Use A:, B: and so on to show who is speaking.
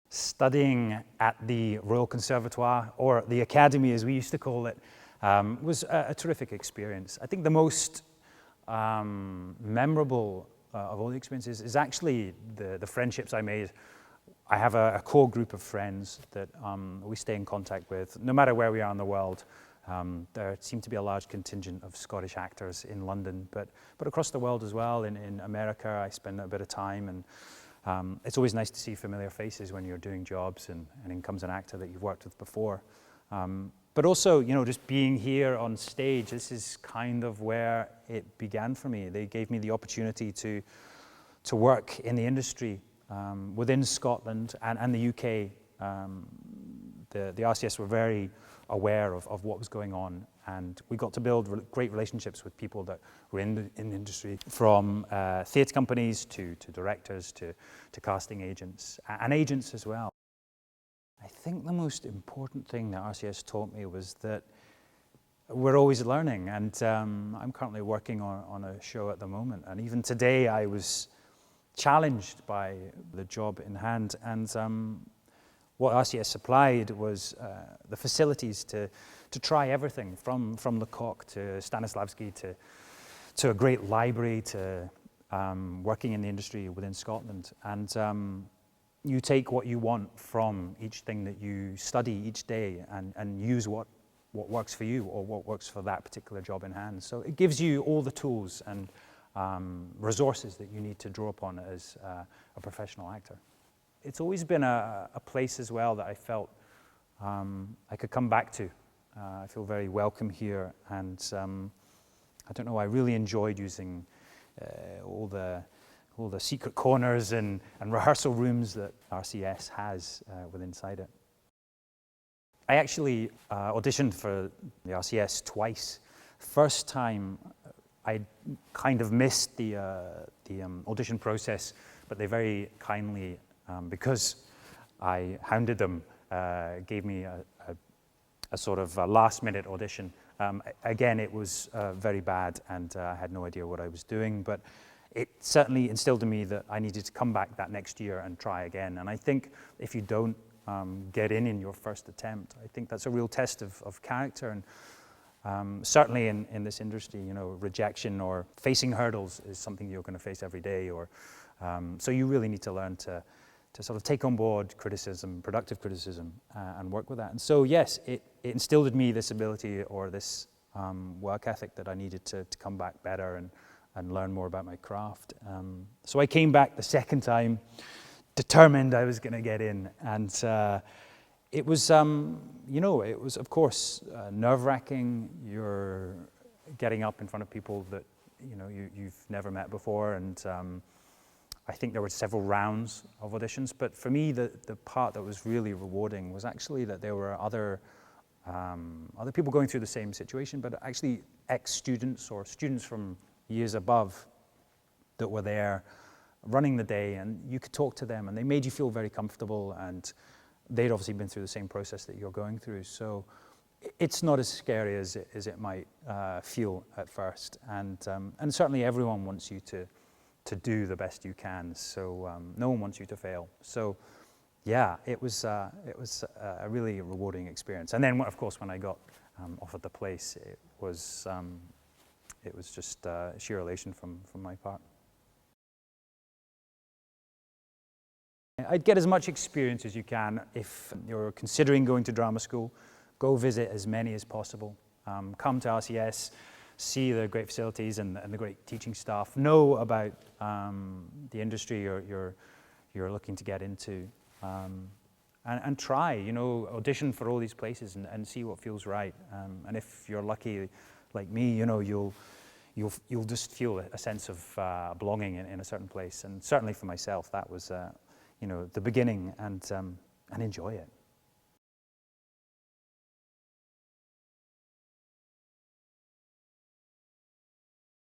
A: Studying at the Royal Conservatoire, or the Academy as we used to call it, was a terrific experience. I think the most memorable of all the experiences is actually the friendships I made. I have a core group of friends that we stay in contact with, no matter where we are in the world. There seemed to be a large contingent of Scottish actors in London, but across the world as well. In America, I spent a bit of time, and it's always nice to see familiar faces when you're doing jobs, and in comes an actor that you've worked with before. But also, you know, just being here on stage, this is kind of where it began for me. They gave me the opportunity to work in the industry within Scotland and the UK. The RCS were very aware of what was going on, and we got to build great relationships with people that were in the industry, from theatre companies to directors to casting agents and agents as well. I think the most important thing that RCS taught me was that we're always learning, and I'm currently working on a show at the moment, and even today I was challenged by the job in hand, and what RCS supplied was the facilities to try everything from Lecoq to Stanislavski to a great library to working in the industry within Scotland. And you take what you want from each thing that you study each day and use what works for you or what works for that particular job in hand. So it gives you all the tools and resources that you need to draw upon as a professional actor. It's always been a place as well that I felt I could come back to. I feel very welcome here, and I don't know, I really enjoyed using all the secret corners and rehearsal rooms that RCS has within inside it. I actually auditioned for the RCS twice. First time I kind of missed the audition process, but they very kindly, because I hounded them, gave me a sort of last-minute audition. Again, it was very bad, and I had no idea what I was doing, but it certainly instilled in me that I needed to come back that next year and try again. And I think if you don't get in your first attempt, I think that's a real test of character. And certainly in this industry, you know, rejection or facing hurdles is something you're going to face every day. So you really need to learn to sort of take on board criticism, productive criticism, and work with that. And so yes, it instilled in me this ability or this work ethic that I needed to come back better and learn more about my craft. So I came back the second time, determined I was going to get in, and it was, you know, it was of course nerve-wracking. You're getting up in front of people that you've never met before, and I think there were several rounds of auditions. But for me, the part that was really rewarding was actually that there were other people going through the same situation, but actually ex-students or students from years above that were there running the day, and you could talk to them, and they made you feel very comfortable, and they'd obviously been through the same process that you're going through. So it's not as scary as it might feel at first, and certainly everyone wants you to do the best you can. So no one wants you to fail. So yeah, it was a really rewarding experience. And then of course when I got offered the place, it was just sheer elation from my part. I'd get as much experience as you can. If you're considering going to drama school, go visit as many as possible. Come to RCS, see the great facilities and the great teaching staff. Know about the industry you're looking to get into, and try. You know, audition for all these places and see what feels right. And if you're lucky, like me, you know, you'll just feel a sense of belonging in a certain place. And certainly for myself, that was you know, the beginning, and enjoy it.